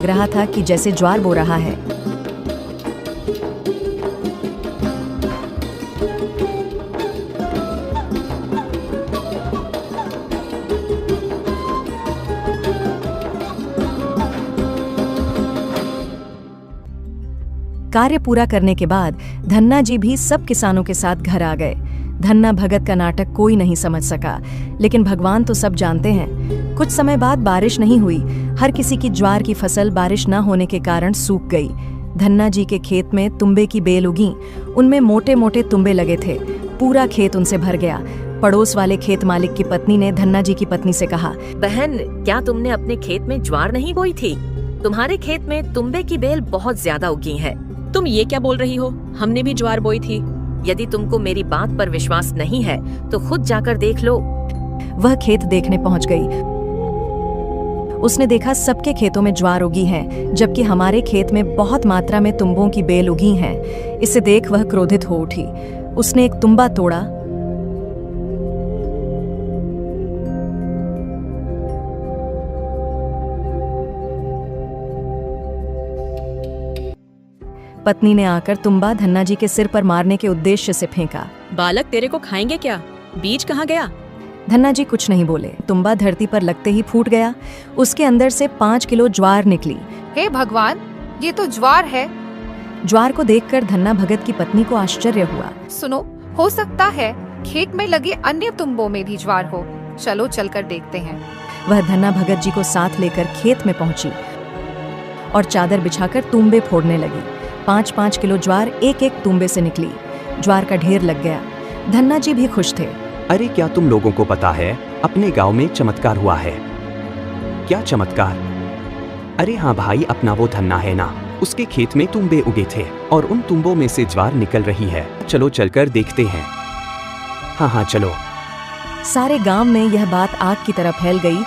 लग रहा था कि जैसे ज्वार बो रहा है। कार्य पूरा करने के बाद धन्ना जी भी सब किसानों के साथ घर आ गए। धन्ना भगत का नाटक कोई नहीं समझ सका, लेकिन भगवान तो सब जानते हैं। कुछ समय बाद बारिश नहीं हुई। हर किसी की ज्वार की फसल बारिश न होने के कारण सूख गई। धन्ना जी के खेत में तुम्बे की बेल उगी। उनमें मोटे मोटे तुम्बे लगे थे। पूरा खेत उनसे भर गया। पड़ोस वाले खेत मालिक की पत्नी ने धन्ना जी की पत्नी से कहा, बहन, क्या तुमने अपने खेत में ज्वार नहीं बोई थी? तुम्हारे खेत में तुम्बे की बेल बहुत ज्यादा उगी है। तुम ये क्या बोल रही हो? हमने भी ज्वार बोई थी। यदि तुमको मेरी बात पर विश्वास नहीं है तो खुद जाकर देख लो। वह खेत देखने पहुंच गई। उसने देखा सबके खेतों में ज्वार उगी है, जबकि हमारे खेत में बहुत मात्रा में तुम्बों की बेल उगी हैं। इसे देख वह क्रोधित हो उठी। उसने एक तुम्बा तोड़ा। पत्नी ने आकर तुम्बा धन्ना जी के सिर पर मारने के उद्देश्य से फेंका। बालक, तेरे को खाएंगे क्या? बीज कहाँ गया? धन्ना जी कुछ नहीं बोले। तुम्बा धरती पर लगते ही फूट गया। उसके अंदर से 5 किलो ज्वार निकली। हे भगवान, ये तो ज्वार है। ज्वार को देखकर धन्ना भगत की पत्नी को आश्चर्य हुआ। सुनो, हो सकता है खेत में लगे अन्य तुंबों में भी ज्वार हो। चलो चलकर देखते हैं। वह धन्ना भगत जी को साथ लेकर खेत में पहुंची और चादर बिछाकर तुम्बे फोड़ने लगी। 5-5 किलो ज्वार एक एक तुम्बे से निकली। ज्वार का ढेर लग गया। धन्ना जी भी खुश थे। अरे, क्या तुम लोगों को पता है, अपने गांव में चमत्कार हुआ है। क्या चमत्कार? अरे हाँ भाई, अपना वो धन्ना है ना, उसके खेत में तुम्बे उगे थे और उन तुम्बों में से ज्वार निकल रही है। चलो चलकर देखते हैं। हाँ, चलो। सारे गांव में यह बात आग की तरह फैल गई,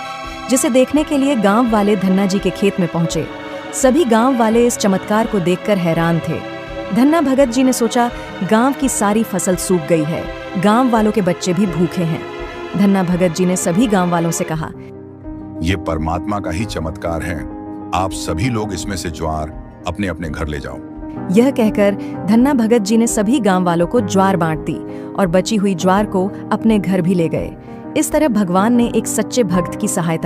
जिसे देखने के लिए गांव वाले धन्ना जी के खेत में पहुंचे। सभी गांव वाले इस चमत्कार को देखकर हैरान थे। धन्ना भगत जी ने सोचा, गांव की सारी फसल सूख गई है, गांव वालों के बच्चे भी भूखे हैं। धन्ना भगत जी ने सभी गांव वालों से कहा, ये परमात्मा का ही चमत्कार है। आप सभी लोग इसमें से ज्वार अपने अपने घर ले जाओ। यह कहकर धन्ना भगत जी ने सभी गांव वालों को ज्वार बांट दी और बची हुई ज्वार को अपने घर भी ले गए। इस तरह भगवान ने एक सच्चे भक्त की सहायता